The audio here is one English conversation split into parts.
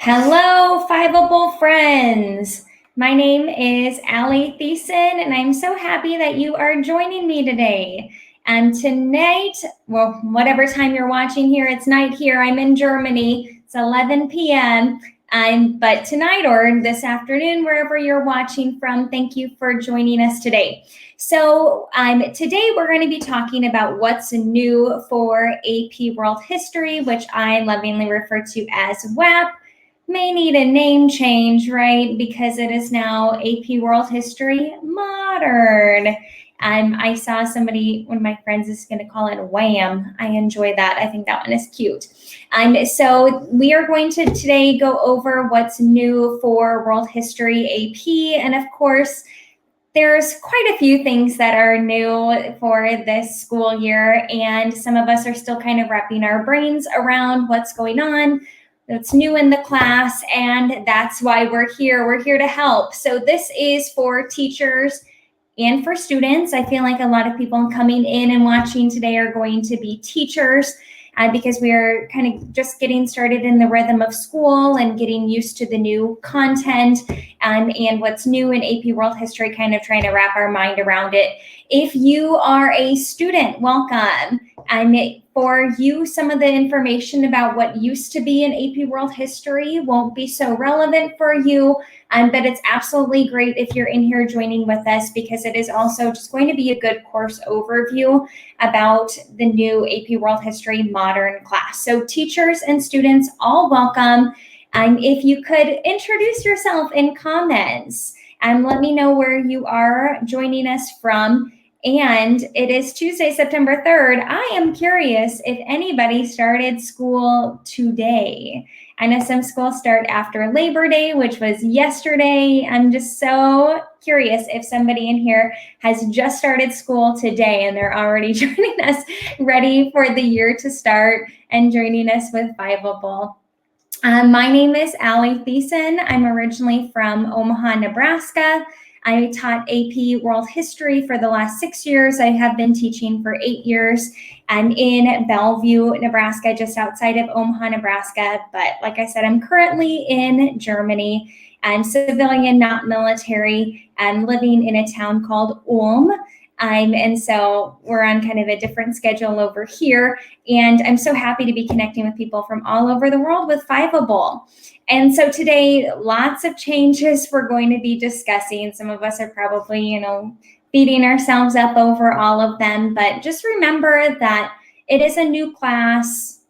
Hello, Fiveable friends. My name is Allie, Thiessen, and I'm so happy that you are joining me today. And tonight, well, whatever time you're watching here, it's night here. I'm in Germany. It's 11 p.m. But tonight or this afternoon, wherever you're watching from, thank you for joining us today. So today we're going to be talking about what's new for AP World History, which I lovingly refer to as WAP. May need a name change, right? Because it is now AP World History Modern. I saw somebody, one of my friends is going to call it WHAM. I enjoy that. I think that one is cute. So we are going to today go over what's new for World History AP. And of course, there's quite a few things that are new for this school year. And some of us are still kind of wrapping our brains around what's going on. That's new in the class, and that's why we're here. We're here to help. So this is for teachers and for students. I feel like a lot of people coming in and watching today are going to be teachers because we are kind of just getting started in the rhythm of school and getting used to the new content and what's new in AP World History, kind of trying to wrap our mind around it. If you are a student, welcome. For you, some of the information about what used to be in AP World History won't be so relevant for you, but it's absolutely great if you're in here joining with us because it is also just going to be a good course overview about the new AP World History Modern class. So teachers and students, all welcome. If you could introduce yourself in comments and let me know where you are joining us from. And it is Tuesday, September 3rd. I am curious if anybody started school today. I know some schools start after Labor Day, which was yesterday. I'm just so curious if somebody in here has just started school today and they're already joining us, ready for the year to start and joining us with Fiveable. My name is Allie Thiessen. I'm originally from Omaha, Nebraska. I taught AP World History for the last 6 years. I have been teaching for 8 years. I'm in Bellevue, Nebraska, just outside of Omaha, Nebraska. But like I said, I'm currently in Germany. I'm civilian, not military. I'm living in a town called Ulm. And so we're on kind of a different schedule over here. And I'm so happy to be connecting with people from all over the world with Fiveable. And so today, lots of changes we're going to be discussing. Some of us are probably, beating ourselves up over all of them. But just remember that it is a new class,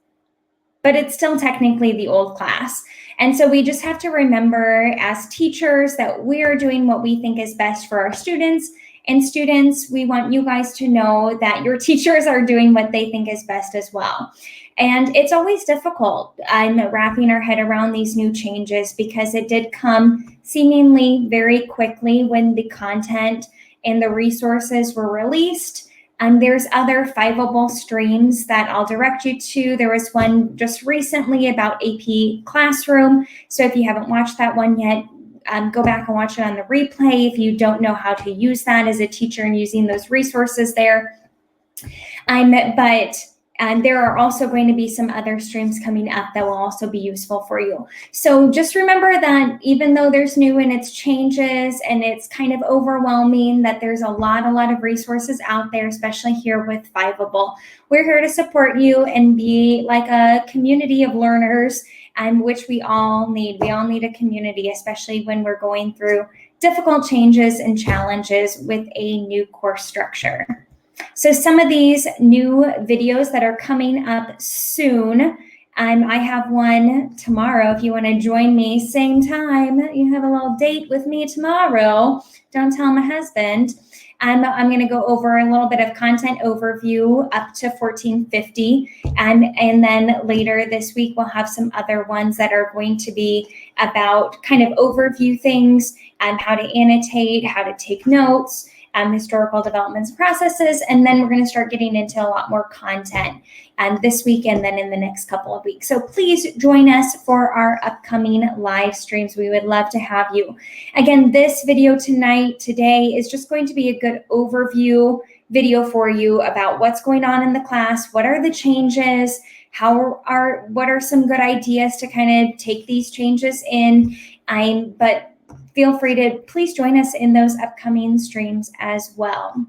but it's still technically the old class. And so we just have to remember as teachers that we are doing what we think is best for our students. And students, we want you guys to know that your teachers are doing what they think is best as well. And it's always difficult wrapping our head around these new changes because it did come seemingly very quickly when the content and the resources were released. And there's other Fiveable streams that I'll direct you to. There was one just recently about AP Classroom. So if you haven't watched that one yet, go back and watch it on the replay if you don't know how to use that as a teacher and using those resources there. But there are also going to be some other streams coming up that will also be useful for you. So just remember that even though there's new and it's changes and it's kind of overwhelming, that there's a lot of resources out there, especially here with Fiveable. We're here to support you and be like a community of learners, and which we all need. We all need a community, especially when we're going through difficult changes and challenges with a new course structure. So some of these new videos that are coming up soon, I have one tomorrow. If you want to join me, same time, you have a little date with me tomorrow. Don't tell my husband. I'm going to go over a little bit of content overview up to 1450. And then later this week, we'll have some other ones that are going to be about kind of overview things and how to annotate, how to take notes, historical developments processes, and then we're going to start getting into a lot more content this week and then in the next couple of weeks. So please join us for our upcoming live streams. We would love to have you. Again, this video today is just going to be a good overview video for you about what's going on in the class, what are the changes, what are some good ideas to kind of take these changes in. But feel free to please join us in those upcoming streams as well.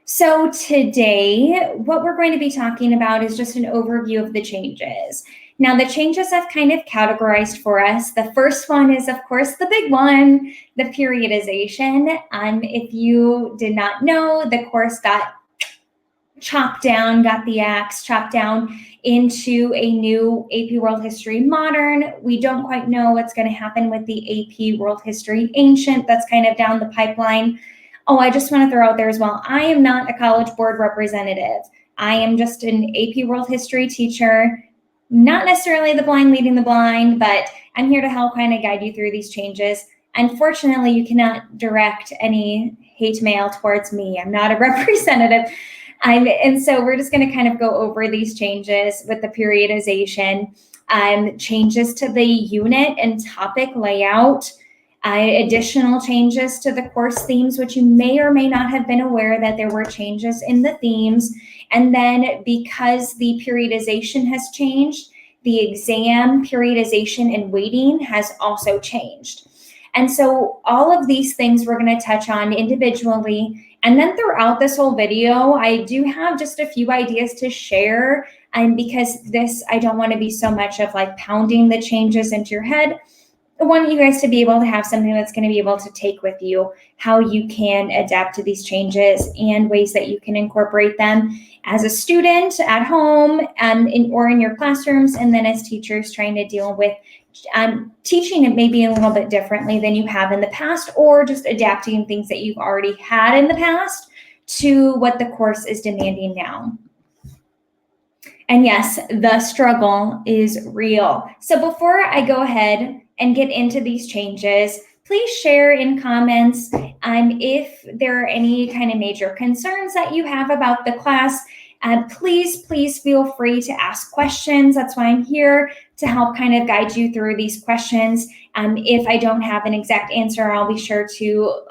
So today, what we're going to be talking about is just an overview of the changes. Now, the changes I've kind of categorized for us. The first one is, of course, the big one, the periodization. If you did not know, the course got chopped down, got the axe chopped down into a new AP World History Modern. We don't quite know what's going to happen with the AP World History Ancient. That's kind of down the pipeline. Oh, I just want to throw out there as well, I am not a College Board representative. I am just an AP World History teacher, not necessarily the blind leading the blind, but I'm here to help kind of guide you through these changes. Unfortunately, you cannot direct any hate mail towards me. I'm not a representative. And so we're just going to kind of go over these changes with the periodization, changes to the unit and topic layout, additional changes to the course themes, which you may or may not have been aware that there were changes in the themes. And then because the periodization has changed, the exam periodization and weighting has also changed. And so all of these things we're going to touch on individually. And then throughout this whole video, I do have just a few ideas to share. And because I don't want to be so much of like pounding the changes into your head. I want you guys to be able to have something that's going to be able to take with you, how you can adapt to these changes and ways that you can incorporate them as a student at home or in your classrooms, and then as teachers trying to deal with teaching it maybe a little bit differently than you have in the past, or just adapting things that you've already had in the past to what the course is demanding now. And yes, the struggle is real. So before I go ahead and get into these changes, please share in comments if there are any kind of major concerns that you have about the class. Please feel free to ask questions. That's why I'm here, to help kind of guide you through these questions. If I don't have an exact answer, I'll be sure to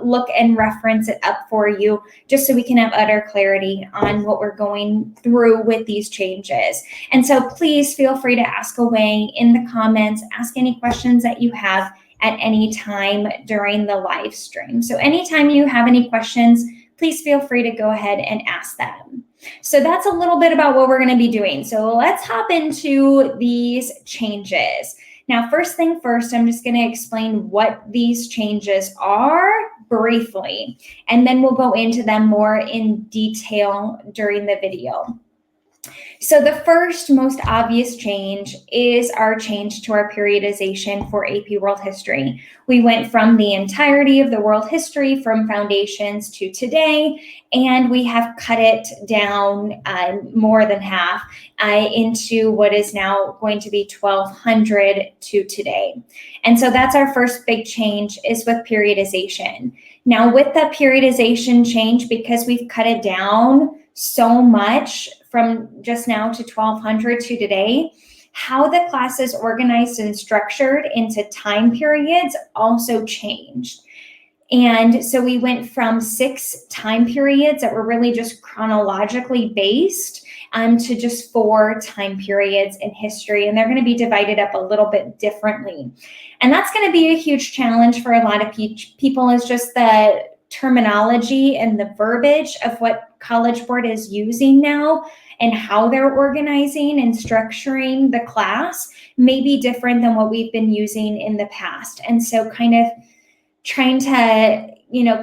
look and reference it up for you, just so we can have utter clarity on what we're going through with these changes. And so please feel free to ask away in the comments, ask any questions that you have at any time during the live stream. So anytime you have any questions, please feel free to go ahead and ask them. So that's a little bit about what we're going to be doing. So let's hop into these changes. Now, first thing first, I'm just going to explain what these changes are briefly, and then we'll go into them more in detail during the video. So the first most obvious change is our change to our periodization for AP World History. We went from the entirety of the world history from foundations to today, and we have cut it down more than half into what is now going to be 1200 to today. And so that's our first big change, is with periodization. Now with the periodization change, because we've cut it down so much from just now to 1200 to today, how the class is organized and structured into time periods also changed. And so we went from 6 time periods that were really just chronologically based to just 4 time periods in history. And they're going to be divided up a little bit differently. And that's going to be a huge challenge for a lot of people, is just the terminology and the verbiage of what College Board is using now, and how they're organizing and structuring the class may be different than what we've been using in the past. And so kind of trying to,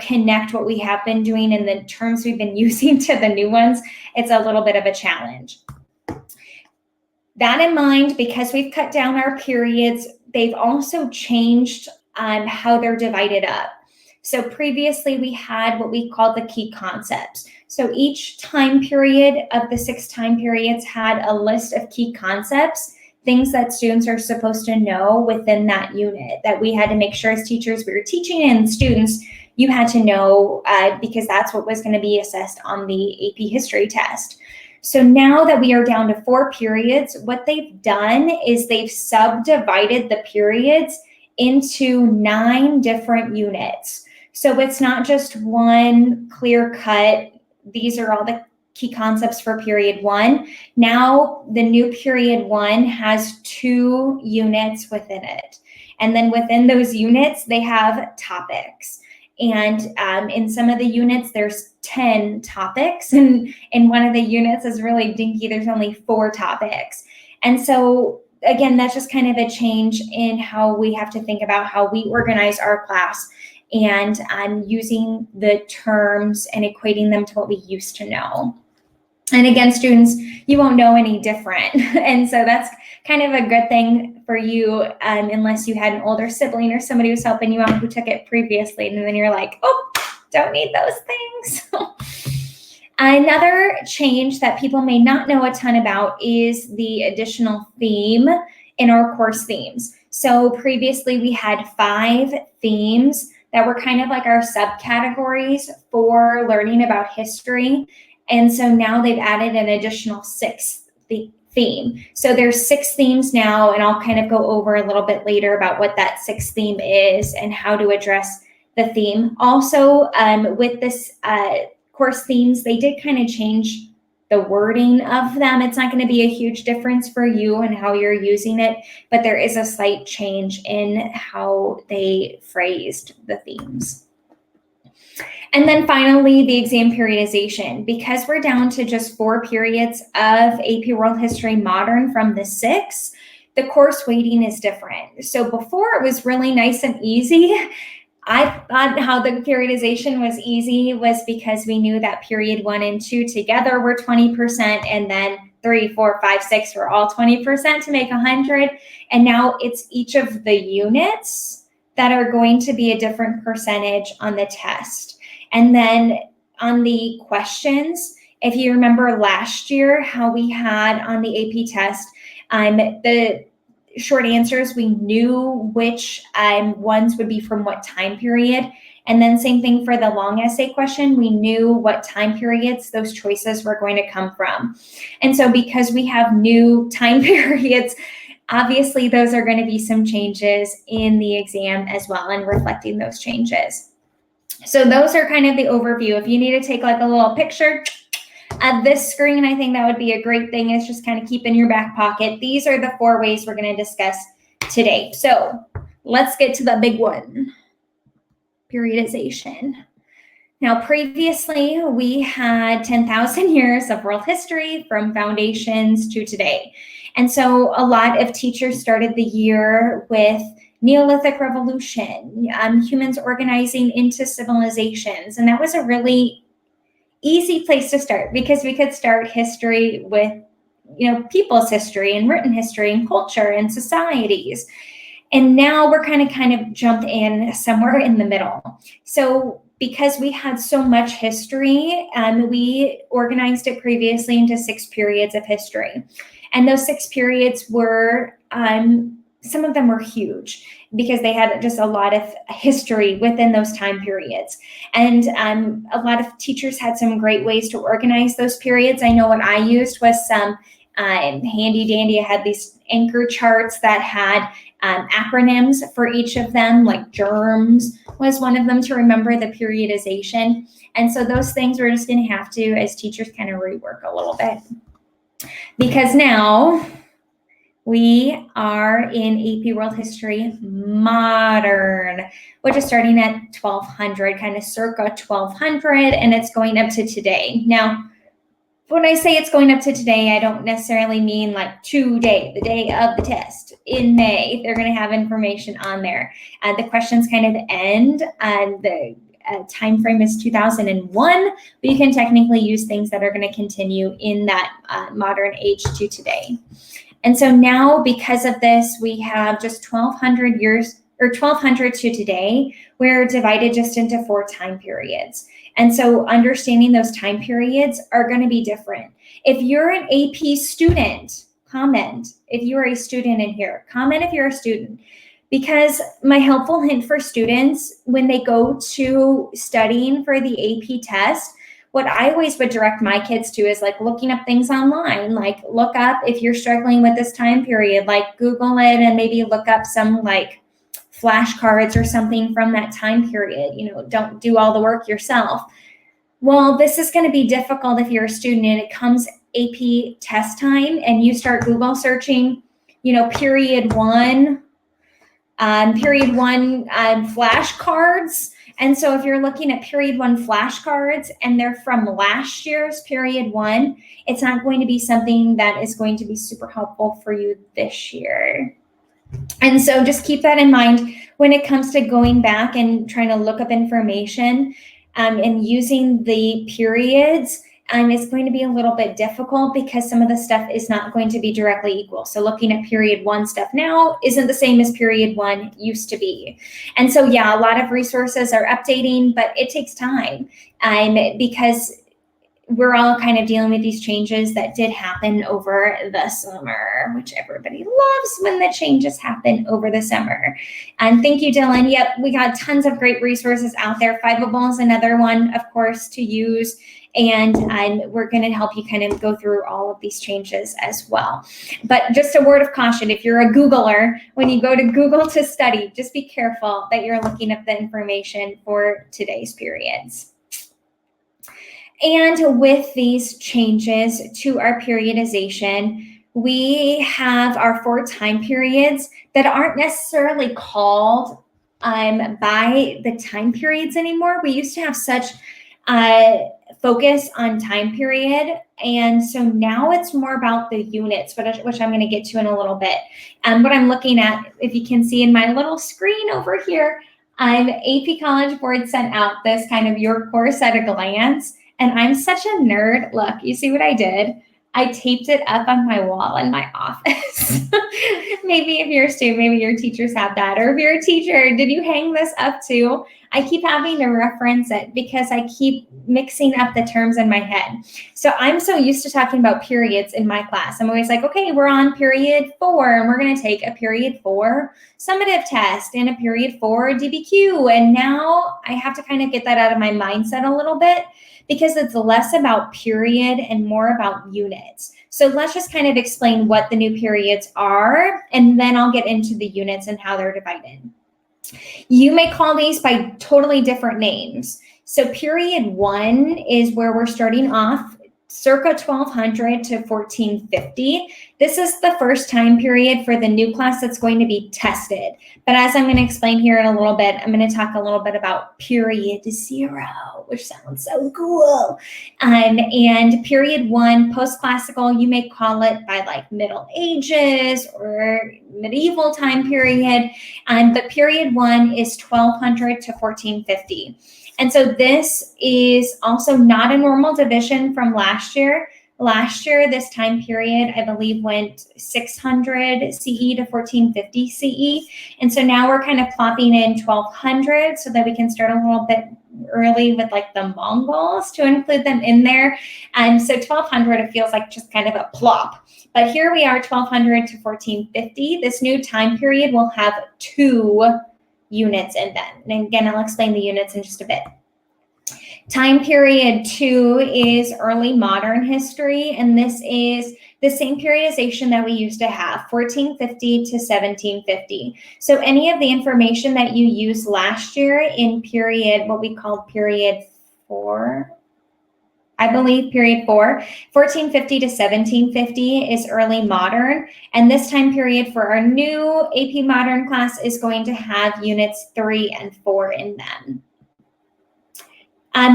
connect what we have been doing in the terms we've been using to the new ones, it's a little bit of a challenge. That in mind, because we've cut down our periods, they've also changed how they're divided up. So previously we had what we called the key concepts. So each time period of the 6 time periods had a list of key concepts, things that students are supposed to know within that unit, that we had to make sure as teachers we were teaching, and students, you had to know because that's what was going to be assessed on the AP history test. So now that we are down to 4 periods, what they've done is they've subdivided the periods into 9 different units. So it's not just one clear cut, these are all the key concepts for period 1. Now the new period 1 has 2 units within it. And then within those units, they have topics. And in some of the units, there's 10 topics. And in one of the units is really dinky. There's only 4 topics. And so again, that's just kind of a change in how we have to think about how we organize our class, and using the terms and equating them to what we used to know. And again, students, you won't know any different. And so that's kind of a good thing for you, unless you had an older sibling or somebody who's helping you out who took it previously. And then you're like, oh, don't need those things. Another change that people may not know a ton about is the additional theme in our course themes. So previously we had 5 themes that were kind of like our subcategories for learning about history. And so now they've added an additional 6th theme. So there's 6 themes now, and I'll kind of go over a little bit later about what that 6th theme is and how to address the theme. Also, with this course themes, they did kind of change the wording of them. It's not going to be a huge difference for you and how you're using it, but there is a slight change in how they phrased the themes. And then finally, the exam periodization. Because we're down to just 4 periods of AP World History Modern from the 6, the course weighting is different. So before it was really nice and easy. I thought how the periodization was easy was because we knew that period 1 and 2 together were 20%, and then 3, 4, 5, 6 were all 20% to make 100. And now it's each of the units that are going to be a different percentage on the test. And then on the questions, if you remember last year how we had on the AP test, the short answers, we knew which ones would be from what time period. And then same thing for the long essay question, we knew what time periods those choices were going to come from. And so because we have new time periods, obviously those are going to be some changes in the exam as well, and reflecting those changes. So those are kind of the overview. If you need to take like a little picture of this screen, I think that would be a great thing. It's just kind of keep in your back pocket. These are the 4 ways we're going to discuss today. So let's get to the big one, periodization. Now, previously, we had 10,000 years of world history from foundations to today. And so a lot of teachers started the year with Neolithic Revolution, humans organizing into civilizations. And that was a really easy place to start, because we could start history with, people's history and written history and culture and societies. And now we're kind of jump in somewhere in the middle. So because we had so much history, we organized it previously into 6 periods of history. And those 6 periods were, some of them were huge because they had just a lot of history within those time periods. And a lot of teachers had some great ways to organize those periods. I know what I used was some handy dandy. I had these anchor charts that had acronyms for each of them, like GERMS was one of them to remember the periodization. And so those things we're just going to have to, as teachers, kind of rework a little bit. Because now we are in AP World History Modern, which is starting at 1200, kind of circa 1200, and it's going up to today. Now, when I say it's going up to today, I don't necessarily mean like today, the day of the test in May. They're going to have information on there. The questions kind of end, and the time frame is 2001, but you can technically use things that are going to continue in that modern age to today. And so now, because of this, we have just 1200 years, or 1200 to today. We're divided just into 4 time periods. And so understanding those time periods are going to be different. If you're an AP student, comment. If you're a student in here, comment if you're a student. Because my helpful hint for students when they go to studying for the AP test, what I always would direct my kids to is like looking up things online, like look up if you're struggling with this time period, like Google it and maybe look up some like flashcards or something from that time period. Don't do all the work yourself. Well, this is going to be difficult if you're a student and it comes AP test time and you start Google searching, period one flashcards. And so if you're looking at period one flashcards and they're from last year's period one, it's not going to be something that is going to be super helpful for you this year. And so just keep that in mind when it comes to going back and trying to look up information and using the periods. It's going to be a little bit difficult because some of the stuff is not going to be directly equal. So looking at period one stuff now isn't the same as period one used to be. And so, yeah, a lot of resources are updating, but it takes time because we're all kind of dealing with these changes that did happen over the summer, which everybody loves when the changes happen over the summer. And thank you, Dylan. Yep, we got tons of great resources out there. Fiveable is another one, of course, to use. And we're going to help you kind of go through all of these changes as well. But just a word of caution, if you're a Googler, when you go to Google to study, just be careful that you're looking up the information for today's periods. And with these changes to our periodization, we have our 4 time periods that aren't necessarily called by the time periods anymore. We used to have such focus on time period. And so now it's more about the units, which I'm going to get to in a little bit. What I'm looking at, if you can see in my little screen over here, AP College Board sent out this kind of your course at a glance. And I'm such a nerd. Look, you see what I did? I taped it up on my wall in my office. Maybe if you're a student, maybe your teachers have that. Or if you're a teacher, did you hang this up too? I keep having to reference it because I keep mixing up the terms in my head. So I'm so used to talking about periods in my class. I'm always like, okay, we're on period 4 and we're going to take a period 4 summative test and a period 4 DBQ. And now I have to kind of get that out of my mindset a little bit because it's less about period and more about units. So let's just kind of explain what the new periods are, and then I'll get into the units and how they're divided. You may call these by totally different names. So period 1 is where we're starting off circa 1200 to 1450. This is the first time period for the new class that's going to be tested. But as I'm going to explain here in a little bit, I'm going to talk a little bit about period 0, which sounds so cool. And period 1, post-classical, you may call it by like Middle Ages or medieval time period. But period 1 is 1200 to 1450. And so this is also not a normal division from last year. Last year, this time period, I believe, went 600 CE to 1450 CE. And so now we're kind of plopping in 1200 so that we can start a little bit early with like the Mongols to include them in there. And so 1200, it feels like just kind of a plop. But here we are, 1200 to 1450. This new time period will have 2 units in them. And again, I'll explain the units in just a bit. Time period 2 is early modern history, and this is the same periodization that we used to have, 1450 to 1750. So any of the information that you used last year in period, what we called period 4, I believe period 4, 1450 to 1750 is early modern. And this time period for our new AP Modern class is going to have units 3 and 4 in them.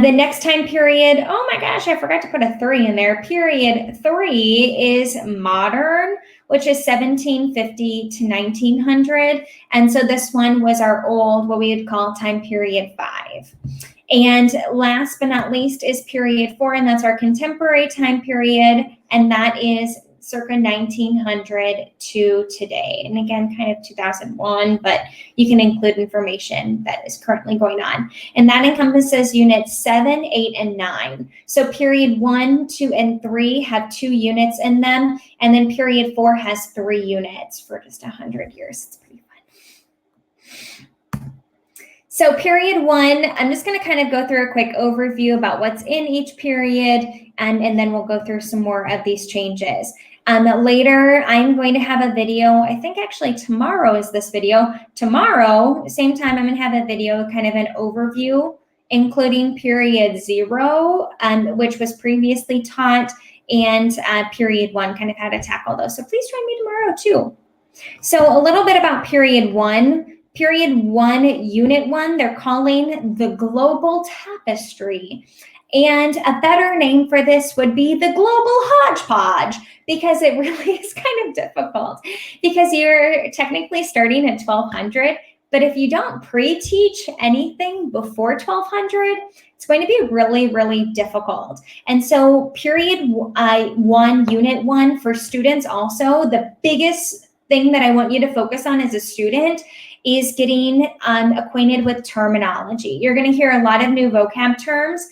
The next time period, oh my gosh, I forgot to put a 3 in there. Period 3 is modern, which is 1750 to 1900. And so this one was our old, what we would call time period 5. And last but not least is period 4, and that's our contemporary time period, and that is circa 1900 to today. And again, kind of 2001, but you can include information that is currently going on. And that encompasses units 7, 8, and 9. So period 1, 2, and 3 have 2 units in them, and then period 4 has 3 units for just 100 years. It's pretty fun. So period 1, I'm just going to kind of go through a quick overview about what's in each period, and then we'll go through some more of these changes. Later, I'm going to have a video. I think actually tomorrow is this video. Tomorrow, same time, I'm going to have a video, kind of an overview including period 0, which was previously taught, and period 1, kind of how to tackle those. So please join me tomorrow too. So a little bit about period 1. Period 1, unit 1, they're calling the global tapestry. And a better name for this would be the global hodgepodge, because it really is kind of difficult, because you're technically starting at 1200, but if you don't pre-teach anything before 1200, it's going to be really, really difficult. And so period 1, unit 1 for students also, the biggest thing that I want you to focus on as a student is getting acquainted with terminology. You're going to hear a lot of new vocab terms,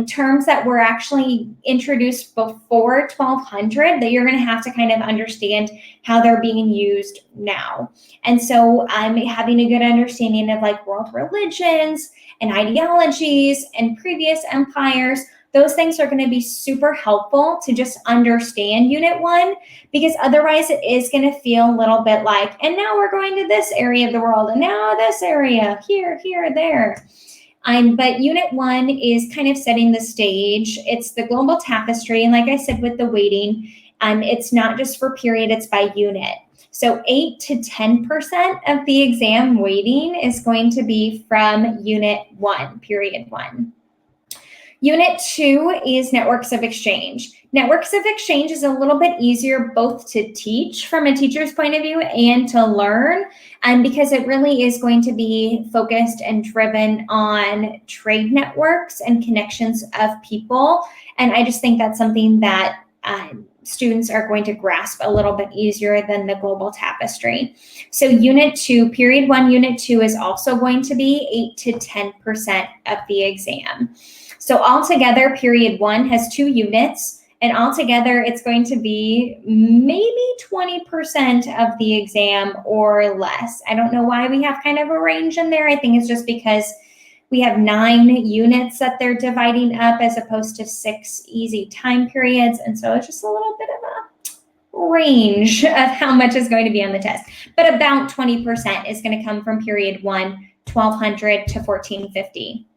terms that were actually introduced before 1200 that you're going to have to kind of understand how they're being used now. And so having a good understanding of like world religions and ideologies and previous empires, those things are going to be super helpful to just understand unit 1, because otherwise it is going to feel a little bit like, and now we're going to this area of the world, and now this area, here, there. But unit 1 is kind of setting the stage. It's the global tapestry, and like I said with the weighting, it's not just for period, it's by unit. So 8 to 10% of the exam weighting is going to be from unit 1, period 1. Unit 2 is networks of exchange. Networks of exchange is a little bit easier both to teach from a teacher's point of view and to learn, because it really is going to be focused and driven on trade networks and connections of people. And I just think that's something that students are going to grasp a little bit easier than the global tapestry. So unit 2, period 1, unit 2 is also going to be 8 to 10% of the exam. So altogether, period 1 has 2 units, and altogether it's going to be maybe 20% of the exam or less. I don't know why we have kind of a range in there. I think it's just because we have 9 units that they're dividing up as opposed to 6 easy time periods. And so it's just a little bit of a range of how much is going to be on the test. But about 20% is going to come from period 1, 1200 to 1450.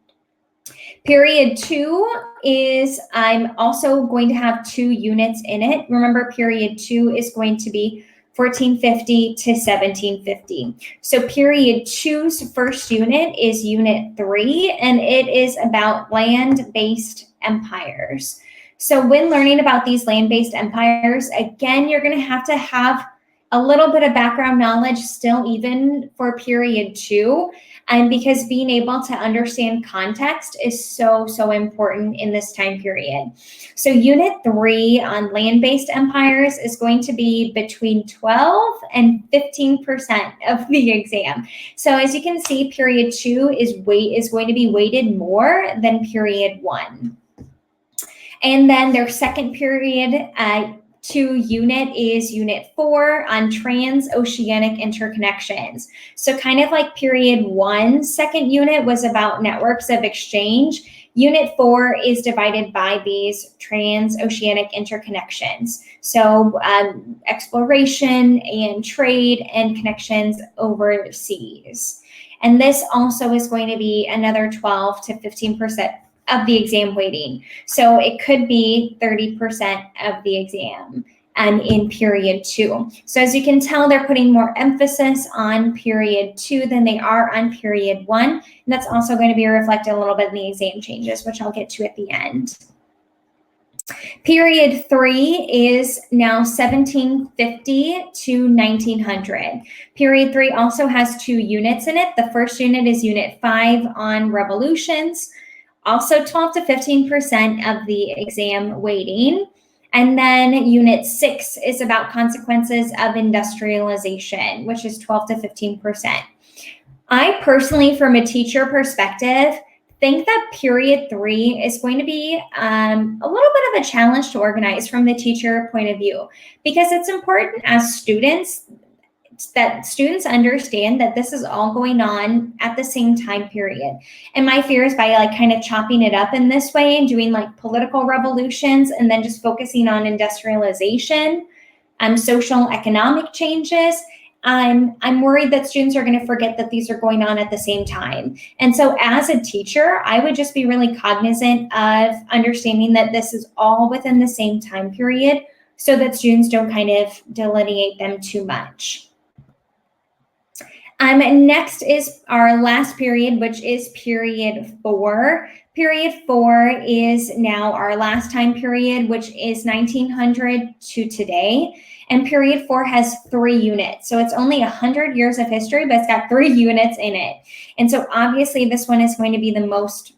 Period 2 is, I'm also going to have 2 units in it. Remember, period 2 is going to be 1450 to 1750. So period 2's first unit is unit 3, and it is about land-based empires. So when learning about these land-based empires, again, you're going to have a little bit of background knowledge still even for period 2. And because being able to understand context is so, so important in this time period. So unit 3 on land-based empires is going to be between 12 and 15% of the exam. So as you can see, period 2 is going to be weighted more than period 1. And then their second period 2 unit is unit 4 on transoceanic interconnections. So kind of like period 1, second unit was about networks of exchange. Unit 4 is divided by these transoceanic interconnections. So exploration and trade and connections overseas. And this also is going to be another 12 to 15% of the exam weighting. So it could be 30% of the exam in period 2. So as you can tell, they're putting more emphasis on period 2 than they are on period 1. And that's also going to be reflected a little bit in the exam changes, which I'll get to at the end. Period 3 is now 1750 to 1900. Period 3 also has 2 units in it. The first unit is unit 5 on revolutions. Also 12 to 15% of the exam weighting. And then unit 6 is about consequences of industrialization, which is 12 to 15%. I personally, from a teacher perspective, think that period 3 is going to be a little bit of a challenge to organize from the teacher point of view, because it's important as students that students understand that this is all going on at the same time period. And my fear is by like kind of chopping it up in this way and doing like political revolutions and then just focusing on industrialization, social economic changes, I'm worried that students are going to forget that these are going on at the same time. And so as a teacher, I would just be really cognizant of understanding that this is all within the same time period so that students don't kind of delineate them too much. Next is our last period, which is period 4. Period 4 is now our last time period, which is 1900 to today. And period 4 has 3 units. So it's only 100 years of history, but it's got 3 units in it. And so obviously this one is going to be the most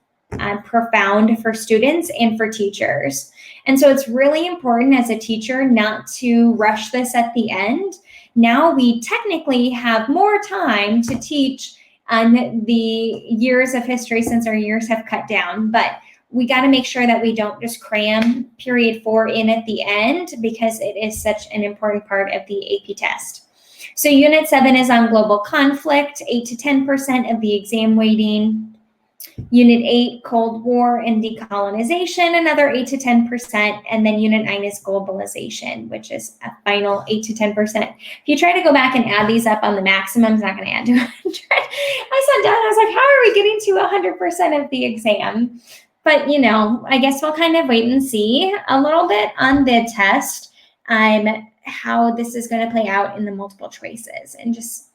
profound for students and for teachers. And so it's really important as a teacher not to rush this at the end. Now we technically have more time to teach on the years of history since our years have cut down, but we got to make sure that we don't just cram period 4 in at the end because it is such an important part of the AP test. So unit 7 is on global conflict, 8 to 10% of the exam weighting. Unit 8, Cold War and decolonization, another 8 to 10%. And then Unit 9 is globalization, which is a final 8 to 10%. If you try to go back and add these up on the maximum, it's not going to add to 100. I sat down, I was like, how are we getting to 100% of the exam? But, you know, I guess we'll kind of wait and see a little bit on the test how this is going to play out in the multiple choices. And just,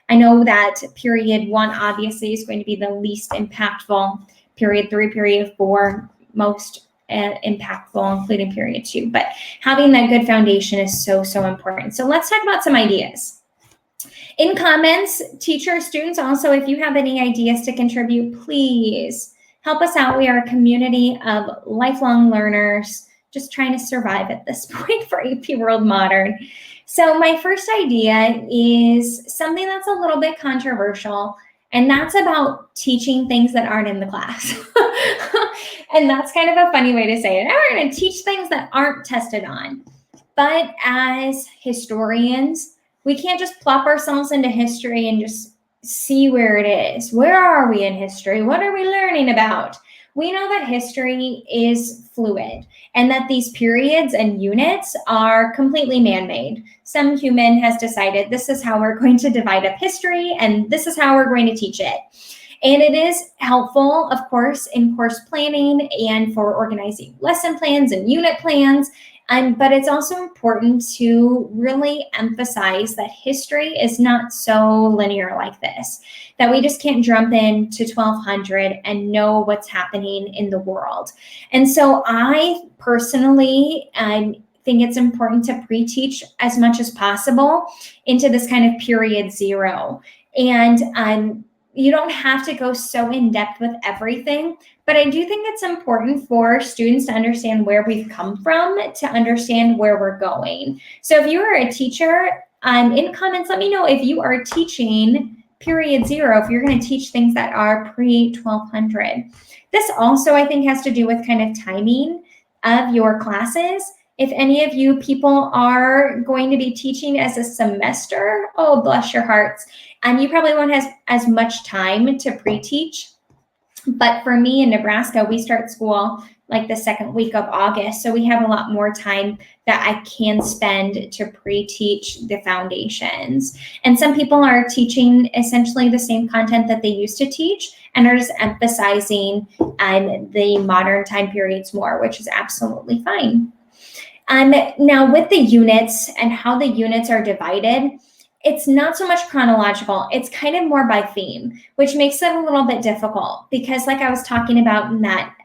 I know that period 1 obviously is going to be the least impactful, period 3, period 4, most impactful, including period 2. But having that good foundation is so, so important. So let's talk about some ideas. In comments, teachers, students, also, if you have any ideas to contribute, please help us out. We are a community of lifelong learners just trying to survive at this point for AP World Modern. So my first idea is something that's a little bit controversial, and that's about teaching things that aren't in the class. And that's kind of a funny way to say it. Now we're going to teach things that aren't tested on. But as historians, we can't just plop ourselves into history and just see where it is. Where are we in history? What are we learning about? We know that history is fluid and that these periods and units are completely man-made. Some human has decided this is how we're going to divide up history and this is how we're going to teach it. And it is helpful, of course, in course planning and for organizing lesson plans and unit plans. But it's also important to really emphasize that history is not so linear like this, that we just can't jump into 1200 and know what's happening in the world. And so I personally think it's important to pre-teach as much as possible into this kind of period 0. And you don't have to go so in depth with everything, but I do think it's important for students to understand where we've come from, to understand where we're going. So if you are a teacher, in comments, let me know if you are teaching period 0, if you're going to teach things that are pre-1200. This also, I think, has to do with kind of timing of your classes. If any of you people are going to be teaching as a semester, oh, bless your hearts. And you probably won't have as much time to pre-teach. But for me in Nebraska, we start school like the second week of August. So we have a lot more time that I can spend to pre-teach the foundations. And some people are teaching essentially the same content that they used to teach and are just emphasizing the modern time periods more, which is absolutely fine. Now with the units and how the units are divided, it's not so much chronological. It's kind of more by theme, which makes it a little bit difficult because like I was talking about in that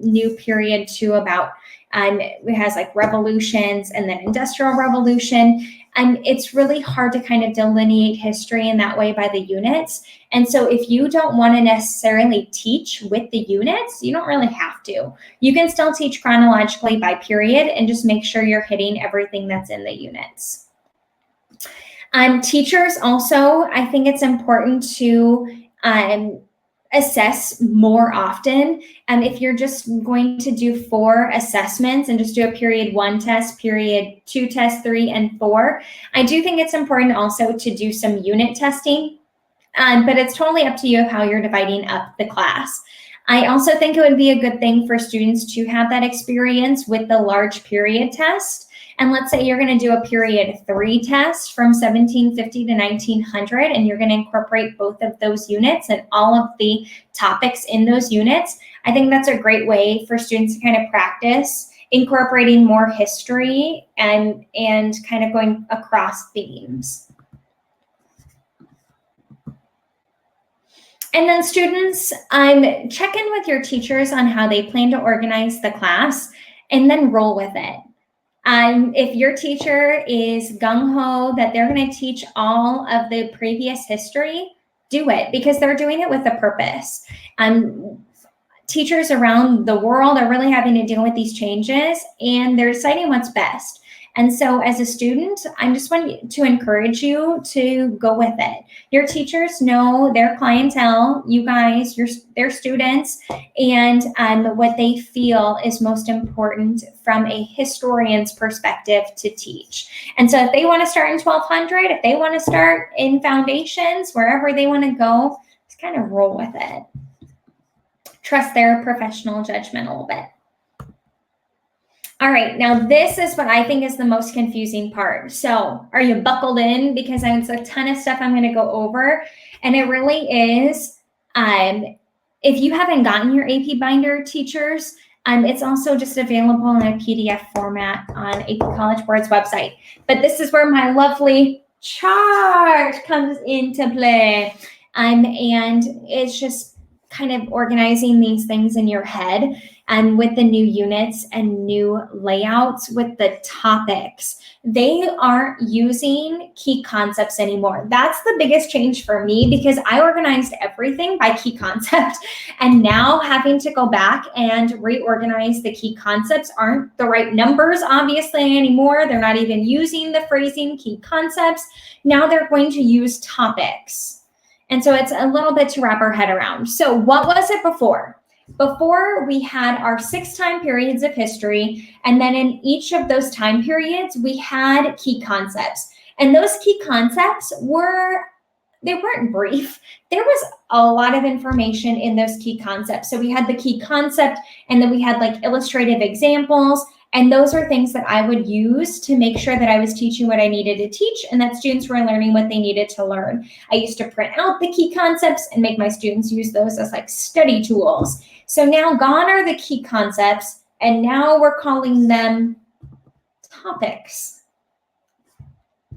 new period 2 about it has like revolutions and then industrial revolution. And it's really hard to kind of delineate history in that way by the units. And so if you don't want to necessarily teach with the units, you don't really have to. You can still teach chronologically by period and just make sure you're hitting everything that's in the units. Teachers also, I think it's important to assess more often. If you're just going to do 4 assessments and just do a period 1 test, period 2 test, 3 and 4, I do think it's important also to do some unit testing, but it's totally up to you of how you're dividing up the class. I also think it would be a good thing for students to have that experience with the large period test. And let's say you're going to do a period 3 test from 1750 to 1900, and you're going to incorporate both of those units and all of the topics in those units. I think that's a great way for students to kind of practice incorporating more history and kind of going across themes. And then students, check in with your teachers on how they plan to organize the class and then roll with it. If your teacher is gung-ho that they're going to teach all of the previous history, do it, because they're doing it with a purpose. Teachers around the world are really having to deal with these changes, and they're deciding what's best. And so as a student, I just want to encourage you to go with it. Your teachers know their clientele, you guys, their students, and what they feel is most important from a historian's perspective to teach. And so if they want to start in 1200, if they want to start in foundations, wherever they want to go, just kind of roll with it. Trust their professional judgment a little bit. All right, now this is what I think is the most confusing part. So are you buckled in? Because it's a ton of stuff I'm going to go over. And it really is, if you haven't gotten your AP Binder, teachers, it's also just available in a PDF format on AP College Board's website. But this is where my lovely chart comes into play. And it's just kind of organizing these things in your head and with the new units and new layouts with the topics. They aren't using key concepts anymore. That's the biggest change for me, because I organized everything by key concept, and now having to go back and reorganize the key concepts aren't the right numbers, obviously, anymore. They're not even using the phrasing key concepts. Now they're going to use topics. And so it's a little bit to wrap our head around. So what was it before? Before, we had our 6 time periods of history, and then in each of those time periods, we had key concepts. And those key concepts weren't brief. There was a lot of information in those key concepts. So we had the key concept, and then we had like illustrative examples. And those are things that I would use to make sure that I was teaching what I needed to teach and that students were learning what they needed to learn. I used to print out the key concepts and make my students use those as like study tools. So now gone are the key concepts, and now we're calling them topics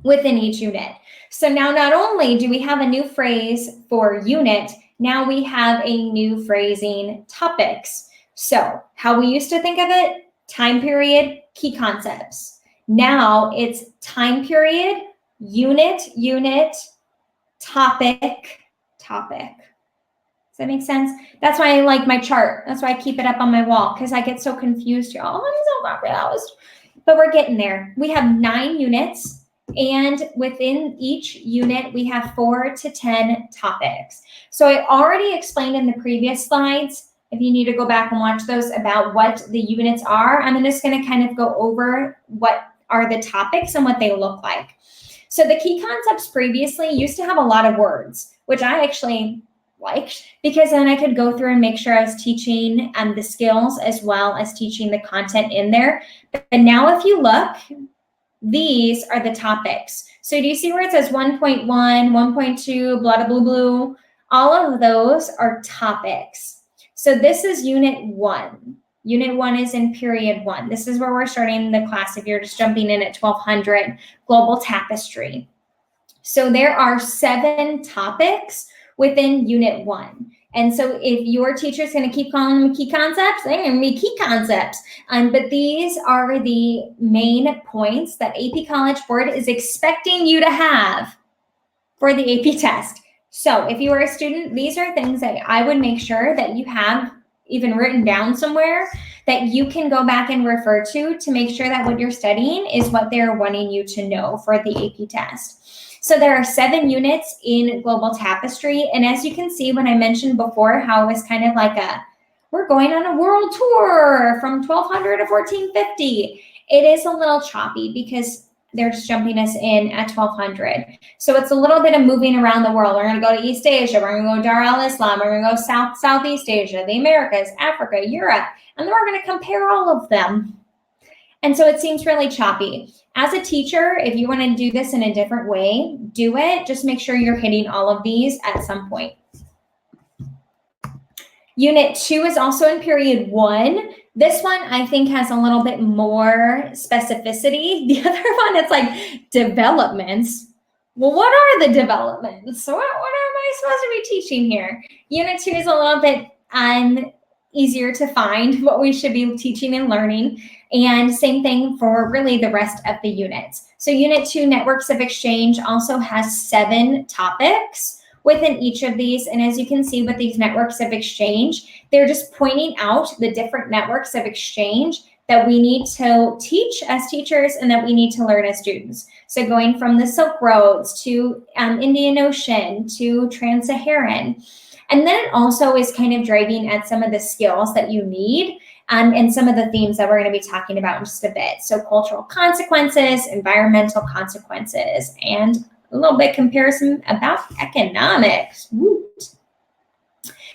within each unit. So now not only do we have a new phrase for unit, now we have a new phrasing, topics. So how we used to think of it, time period, key concepts. Now it's time period, unit, topic. Does that make sense? That's why I like my chart. That's why I keep it up on my wall, because I get so confused. Oh, I'm so confused. But we're getting there. We have 9 units, and within each unit, we have 4 to 10 topics. So I already explained in the previous slides, if you need to go back and watch those, about what the units are. I'm just going to kind of go over what are the topics and what they look like. So the key concepts previously used to have a lot of words, which I actually liked, because then I could go through and make sure I was teaching the skills as well as teaching the content in there. But now if you look, these are the topics. So do you see where it says 1.1, 1.2, blah, blah, blah, blah? All of those are topics. So this is unit 1. Unit 1 is in period 1. This is where we're starting the class if you're just jumping in at 1200, global tapestry. So there are 7 topics within unit 1. And so if your teacher is going to keep calling them key concepts, they're going to be key concepts. But these are the main points that AP College Board is expecting you to have for the AP test. So if you are a student, these are things that I would make sure that you have even written down somewhere that you can go back and refer to make sure that what you're studying is what they're wanting you to know for the AP test. So there are 7 units in Global Tapestry. And as you can see, when I mentioned before how it was kind of like we're going on a world tour from 1200 to 1450, it is a little choppy because they're just jumping us in at 1200. So it's a little bit of moving around the world. We're going to go to East Asia. We're going to go Dar al-Islam. We're going to go Southeast Asia, the Americas, Africa, Europe. And then we're going to compare all of them. And so it seems really choppy. As a teacher, if you want to do this in a different way, do it. Just make sure you're hitting all of these at some point. Unit 2 is also in period 1. This one I think has a little bit more specificity. The other one, it's like developments. Well, what are the developments? So what am I supposed to be teaching here? Unit 2 is a little bit easier to find what we should be teaching and learning. And same thing for really the rest of the units. So Unit 2, Networks of Exchange, also has 7 topics within each of these. And as you can see with these networks of exchange, they're just pointing out the different networks of exchange that we need to teach as teachers and that we need to learn as students. So going from the Silk Roads to Indian Ocean to Trans-Saharan. And then it also is kind of driving at some of the skills that you need and some of the themes that we're going to be talking about in just a bit. So cultural consequences, environmental consequences, and a little bit comparison about economics. Woot.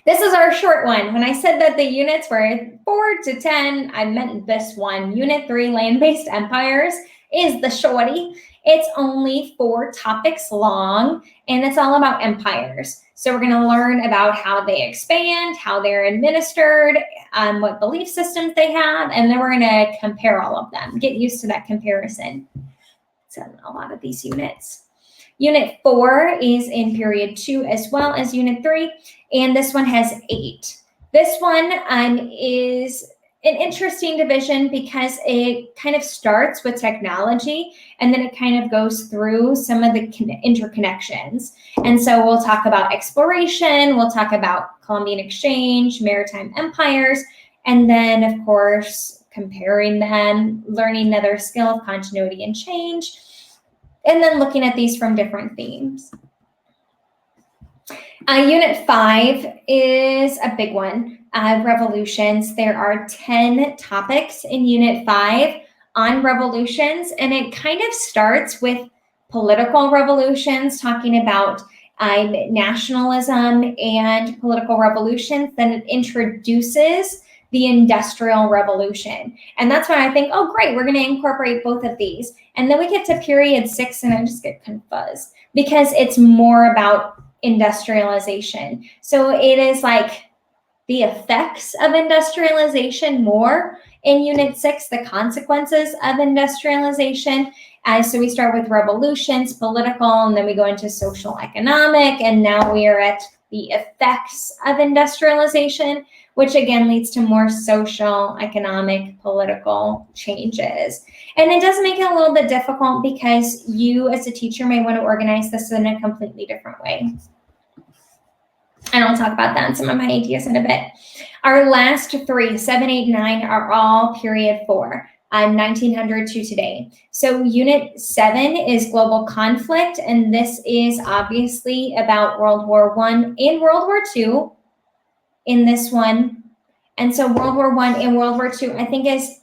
This is our short one. When I said that the units were 4 to 10, I meant this one. Unit 3, Land-Based Empires, is the shorty. It's only 4 topics long, and it's all about empires. So we're going to learn about how they expand, how they're administered, what belief systems they have, and then we're going to compare all of them. Get used to that comparison. So a lot of these units. Unit 4 is in period 2 as well as Unit 3, and this one has 8. This one is an interesting division because it kind of starts with technology and then it kind of goes through some of the interconnections. And so we'll talk about exploration, we'll talk about Columbian exchange, maritime empires, and then of course comparing them, learning another skill of continuity and change, and then looking at these from different themes. Unit 5 is a big one, revolutions. There are 10 topics in Unit 5 on revolutions, and it kind of starts with political revolutions, talking about nationalism and political revolutions. Then it introduces the Industrial Revolution. And that's when I think, oh, great, we're going to incorporate both of these. And then we get to period 6 and I just get confused because it's more about industrialization. So it is like the effects of industrialization more in Unit 6, the consequences of industrialization. So we start with revolutions, political, and then we go into social economic, and now we are at the effects of industrialization, which again leads to more social, economic, political changes. And it does make it a little bit difficult because you as a teacher may want to organize this in a completely different way. And I'll talk about that in some of my ideas in a bit. Our last 3, 7, 8, 9 are all period 4, 1900 to today. So Unit 7 is global conflict, and this is obviously about World War I and World War II in this one. And so World War I and World War II, I think, is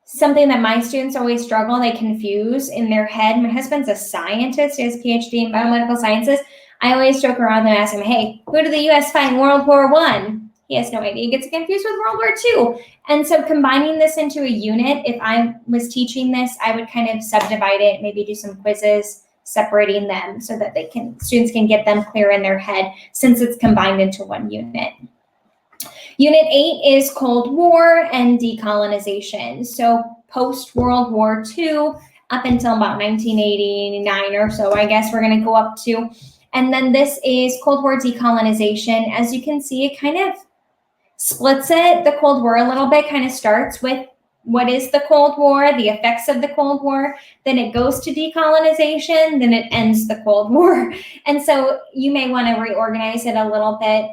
something that my students always struggle. They confuse in their head. My husband's a scientist. He has a PhD in biomedical sciences. I always joke around and ask him, hey, who did the U.S. fight in World War I? He has no idea. He gets confused with World War II. And so combining this into a unit, if I was teaching this, I would kind of subdivide it, maybe do some quizzes, separating them so that students can get them clear in their head since it's combined into one unit. Unit 8 is Cold War and decolonization. So post-World War II, up until about 1989 or so, I guess we're going to go up to. And then this is Cold War decolonization. As you can see, it kind of splits it, the Cold War, a little bit, kind of starts with what is the Cold War, the effects of the Cold War, then it goes to decolonization, then it ends the Cold War. And so you may want to reorganize it a little bit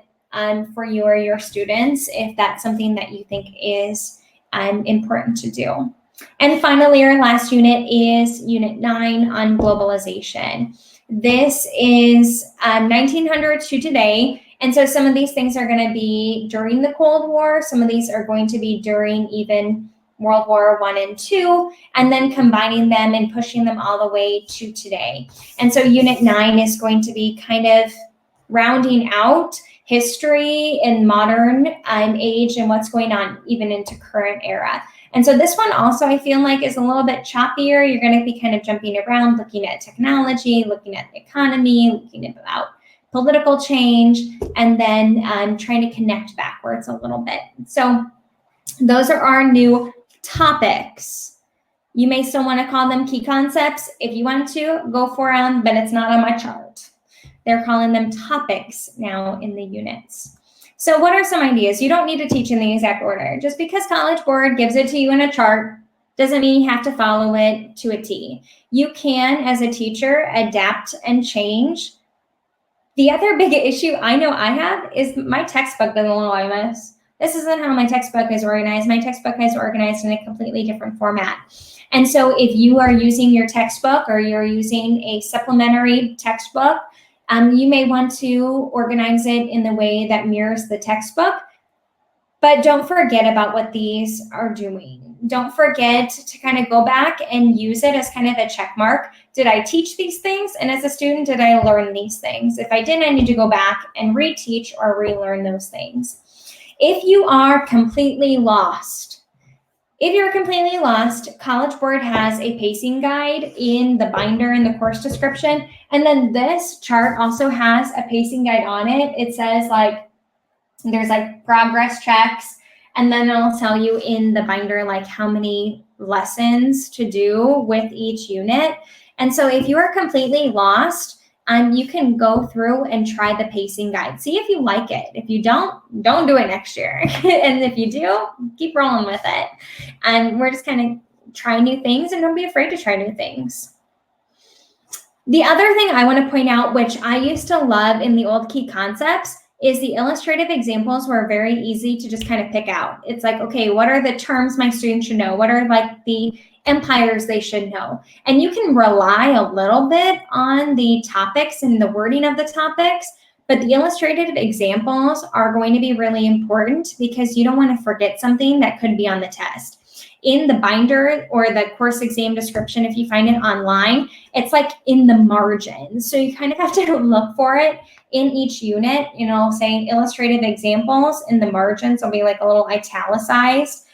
for you or your students if that's something that you think is important to do. And finally, our last unit is Unit 9 on globalization. This is 1900 to today. And so some of these things are going to be during the Cold War. Some of these are going to be during even World War I and II, and then combining them and pushing them all the way to today. And so Unit 9 is going to be kind of rounding out history and modern age and what's going on even into current era. And so this one also I feel like is a little bit choppier. You're going to be kind of jumping around, looking at technology, looking at the economy, looking about political change, and then trying to connect backwards a little bit. So those are our new topics. You may still want to call them key concepts. If you want to, go for them, but it's not on my chart. They're calling them topics now in the units. So what are some ideas? You don't need to teach in the exact order. Just because College Board gives it to you in a chart doesn't mean you have to follow it to a T. You can, as a teacher, adapt and change. The other big issue I know I have is my textbook doesn't allow this. This isn't how my textbook is organized. My textbook is organized in a completely different format. And so if you are using your textbook or you're using a supplementary textbook, you may want to organize it in the way that mirrors the textbook, but don't forget about what these are doing. Don't forget to kind of go back and use it as kind of a check mark. Did I teach these things? And as a student, did I learn these things? If I didn't, I need to go back and reteach or relearn those things. If you are completely lost, College Board has a pacing guide in the binder in the course description. And then this chart also has a pacing guide on it. It says there's progress checks, and then it'll tell you in the binder how many lessons to do with each unit. And so if you are completely lost, you can go through and try the pacing guide. See if you like it. If you don't do it next year. And if you do, keep rolling with it. And we're just kind of trying new things, and don't be afraid to try new things. The other thing I want to point out, which I used to love in the old key concepts, is the illustrative examples were very easy to just kind of pick out. It's like, okay, what are the terms my students should know? What are the empires they should know? And you can rely a little bit on the topics and the wording of the topics, but the illustrative examples are going to be really important because you don't want to forget something that could be on the test. In the binder or the course exam description, if you find it online, it's in the margins. So you kind of have to look for it in each unit, saying illustrative examples in the margins will be a little italicized.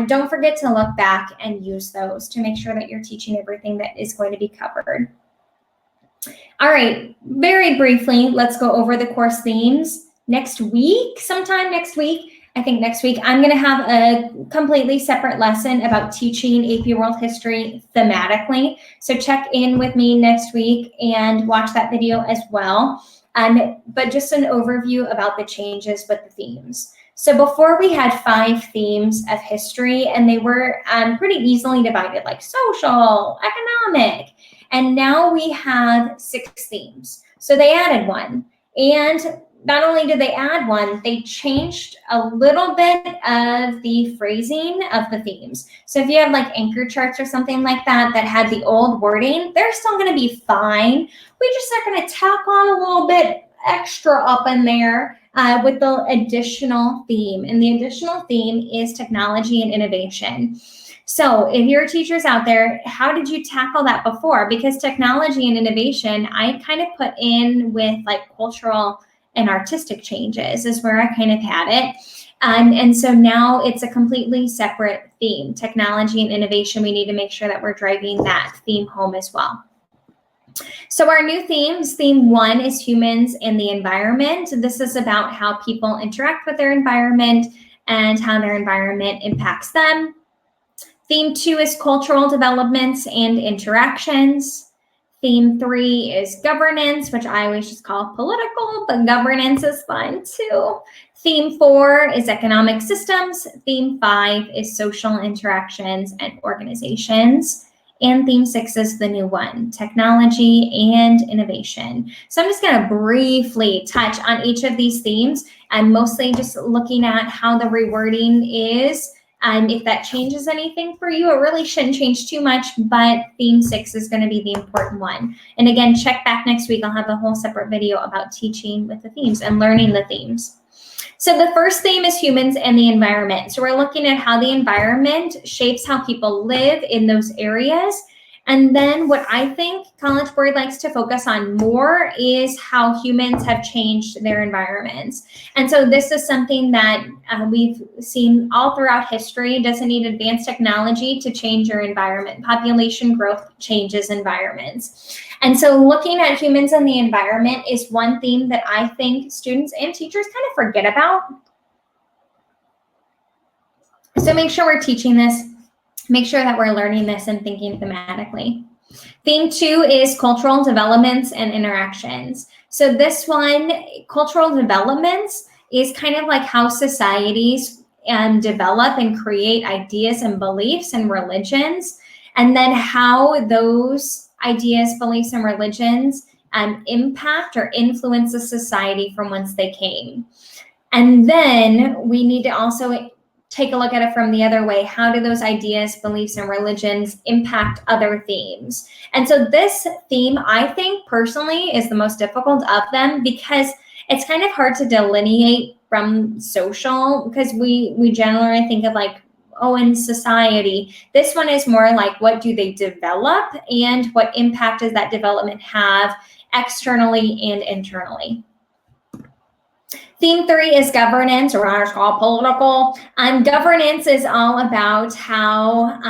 Don't forget to look back and use those to make sure that you're teaching everything that is going to be covered. All right, very briefly, let's go over the course themes. Sometime next week, I think next week, I'm going to have a completely separate lesson about teaching AP World History thematically. So check in with me next week and watch that video as well. But just an overview about the changes with the themes. So before we had 5 themes of history, and they were pretty easily divided, like social, economic, and now we have 6 themes. So they added one, and not only did they add one, they changed a little bit of the phrasing of the themes. So if you have anchor charts or something like that had the old wording, they're still going to be fine. We just are going to tack on a little bit extra up in there with the additional theme. And the additional theme is technology and innovation. So if you're teachers out there, how did you tackle that before? Because technology and innovation, I kind of put in with cultural and artistic changes is where I kind of had it. And so now it's a completely separate theme. Technology and innovation, we need to make sure that we're driving that theme home as well. So our new themes, theme 1 is humans and the environment. This is about how people interact with their environment and how their environment impacts them. Theme 2 is cultural developments and interactions. Theme 3 is governance, which I always just call political, but governance is fun too. Theme 4 is economic systems. Theme 5 is social interactions and organizations. And theme 6 is the new one, technology and innovation. So I'm just going to briefly touch on each of these themes and mostly just looking at how the rewording is. If that changes anything for you, it really shouldn't change too much, but theme 6 is going to be the important one. And again, check back next week. I'll have a whole separate video about teaching with the themes and learning the themes. So the first theme is humans and the environment. So we're looking at how the environment shapes how people live in those areas. And then what I think College Board likes to focus on more is how humans have changed their environments. And so this is something that we've seen all throughout history. It doesn't need advanced technology to change your environment. Population growth changes environments. And so looking at humans and the environment is one theme that I think students and teachers kind of forget about. So make sure we're teaching this. Make sure that we're learning this and thinking thematically. Theme 2 is cultural developments and interactions. So this one, cultural developments, is kind of like how societies develop and create ideas and beliefs and religions, and then how those ideas, beliefs, and religions impact or influence the society from whence they came. And then we need to also take a look at it from the other way. How do those ideas, beliefs, and religions impact other themes? And so this theme, I think personally, is the most difficult of them because it's kind of hard to delineate from social, because we generally think of like, oh, in society. This one is more like, what do they develop and what impact does that development have externally and internally? Theme 3 is governance, or ours called political. Governance is all about how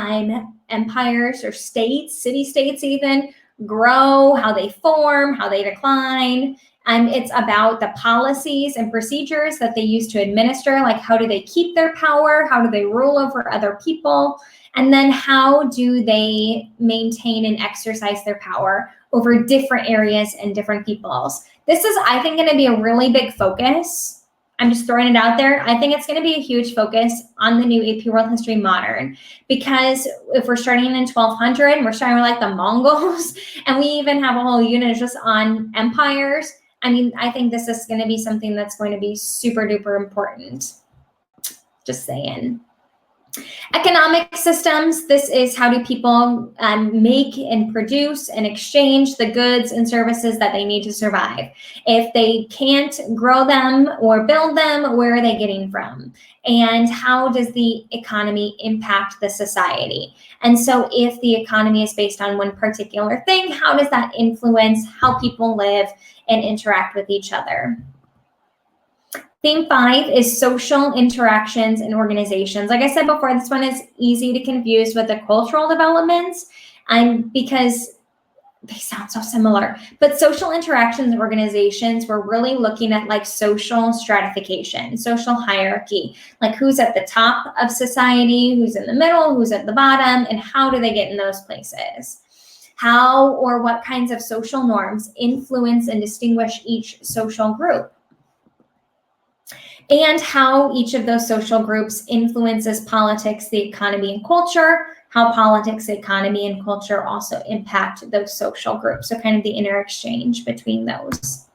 empires or states, city-states even, grow, how they form, how they decline. It's about the policies and procedures that they use to administer, like how do they keep their power, how do they rule over other people, and then how do they maintain and exercise their power over different areas and different peoples. This is, I think, going to be a really big focus. I'm just throwing it out there. I think it's going to be a huge focus on the new AP World History Modern, because if we're starting in 1200, we're starting with like the Mongols, and we even have a whole unit just on empires. I mean, I think this is going to be something that's going to be super duper important. Just saying. Economic systems, this is how do people make and produce and exchange the goods and services that they need to survive. If they can't grow them or build them, where are they getting from? And how does the economy impact the society? And so if the economy is based on one particular thing, how does that influence how people live and interact with each other? Theme 5 is social interactions and organizations. Like I said before, this one is easy to confuse with the cultural developments because they sound so similar. But social interactions and organizations, we're really looking at like social stratification, social hierarchy, like who's at the top of society, who's in the middle, who's at the bottom, and how do they get in those places? How or what kinds of social norms influence and distinguish each social group? And how each of those social groups influences politics, the economy, and culture, how politics, economy, and culture also impact those social groups. So kind of the inter-exchange between those.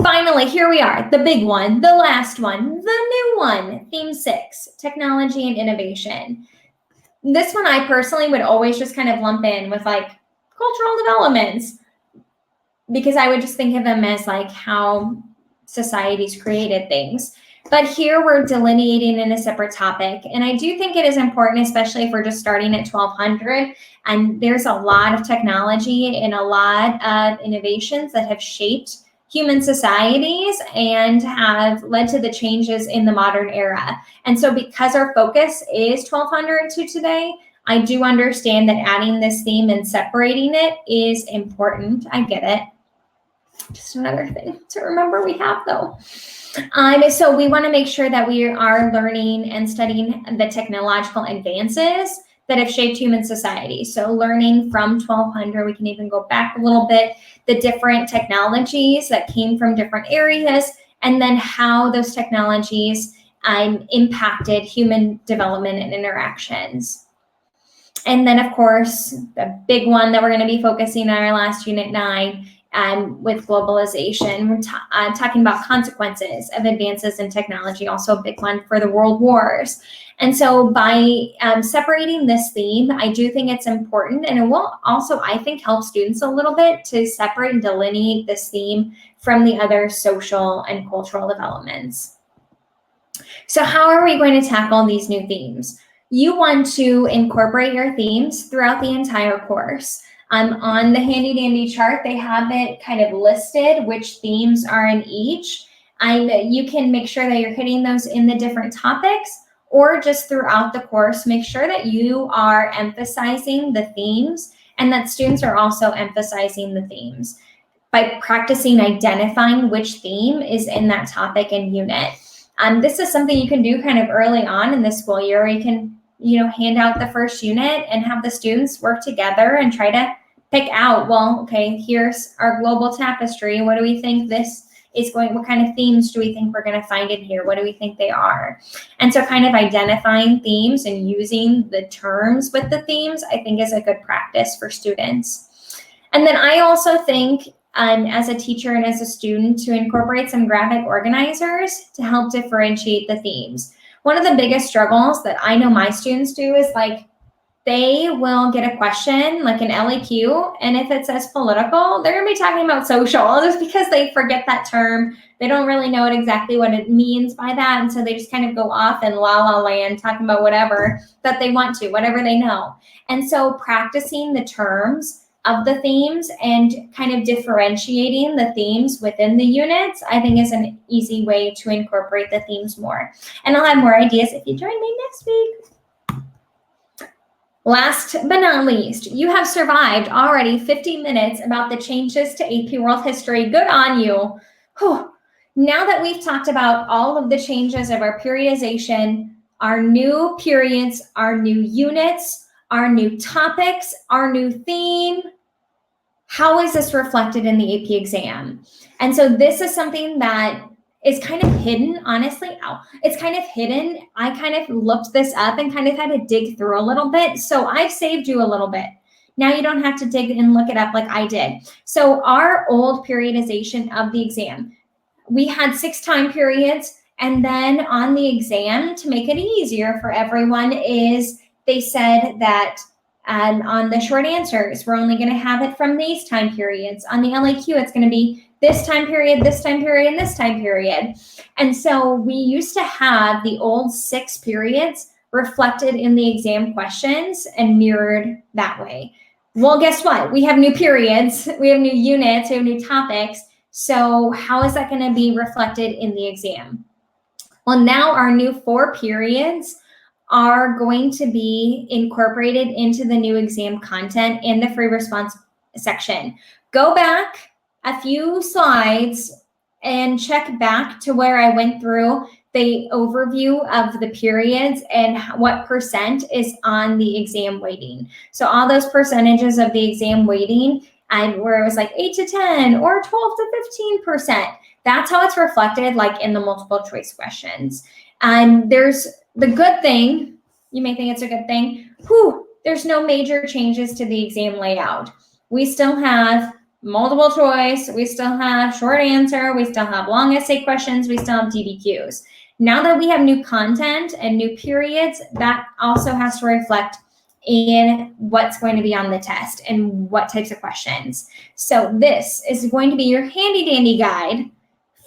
Finally, here we are, the big one, the last one, the new one, Theme 6, technology and innovation. This one I personally would always just kind of lump in with like cultural developments, because I would just think of them as like how societies created things. But here we're delineating in a separate topic. And I do think it is important, especially if we're just starting at 1200. And there's a lot of technology and a lot of innovations that have shaped human societies and have led to the changes in the modern era. And so because our focus is 1200 to today, I do understand that adding this theme and separating it is important. I get it. Just another thing to remember we have though. So we want to make sure that we are learning and studying the technological advances that have shaped human society. So learning from 1200, we can even go back a little bit, the different technologies that came from different areas, and then how those technologies impacted human development and interactions. And then of course, the big one that we're going to be focusing on our last unit 9, with globalization, we're talking about consequences of advances in technology, also a big one for the world wars. And so by separating this theme, I do think it's important, and it will also, I think, help students a little bit to separate and delineate this theme from the other social and cultural developments. So how are we going to tackle these new themes? you want to incorporate your themes throughout the entire course. On the handy dandy chart, they have it kind of listed which themes are in each. You can make sure that you're hitting those in the different topics, or just throughout the course, make sure that you are emphasizing the themes and that students are also emphasizing the themes by practicing identifying which theme is in that topic and unit. This is something you can do kind of early on in the school year, where you can, hand out the first unit and have the students work together and try to pick out, well, okay, here's our global tapestry. What do we think this is going, what kind of themes do we think we're going to find in here? What do we think they are? And so kind of identifying themes and using the terms with the themes, I think, is a good practice for students. And then I also think, as a teacher and as a student, to incorporate some graphic organizers to help differentiate the themes. One of the biggest struggles that I know my students do is they will get a question like an LEQ, and if it says political, they're going to be talking about social just because they forget that term. They don't really know exactly what it means by that, and so they just kind of go off in la la land talking about whatever that they want to, whatever they know. And so practicing the terms of the themes and kind of differentiating the themes within the units, I think, is an easy way to incorporate the themes more. And I'll have more ideas if you join me next week. Last but not least, you have survived already 50 minutes about the changes to AP World History. Good on you. Whew. Now that we've talked about all of the changes of our periodization, our new periods, our new units, our new topics, our new theme, how is this reflected in the AP exam? And so this is something that is kind of hidden, honestly. It's kind of hidden. I kind of looked this up and kind of had to dig through a little bit. So I've saved you a little bit. Now you don't have to dig and look it up like I did. So our old periodization of the exam, we had 6 time periods. And then on the exam, to make it easier for everyone, is they said that on the short answers, we're only going to have it from these time periods. On the LAQ, it's going to be this time period, this time period, and this time period. And so we used to have the old 6 periods reflected in the exam questions and mirrored that way. Well, guess what? We have new periods, we have new units, we have new topics. So how is that going to be reflected in the exam? Well, now our new 4 periods are going to be incorporated into the new exam content in the free response section. Go back a few slides and check back to where I went through the overview of the periods and what percent is on the exam weighting. So all those percentages of the exam weighting, where it was like 8 to 10 or 12 to 15%. That's how it's reflected like in the multiple choice questions. And there's the good thing, you may think it's a good thing, there's no major changes to the exam layout. We still have multiple choice, we still have short answer, we still have long essay questions, we still have DBQs. Now that we have new content and new periods, that also has to reflect in what's going to be on the test and what types of questions. So this is going to be your handy dandy guide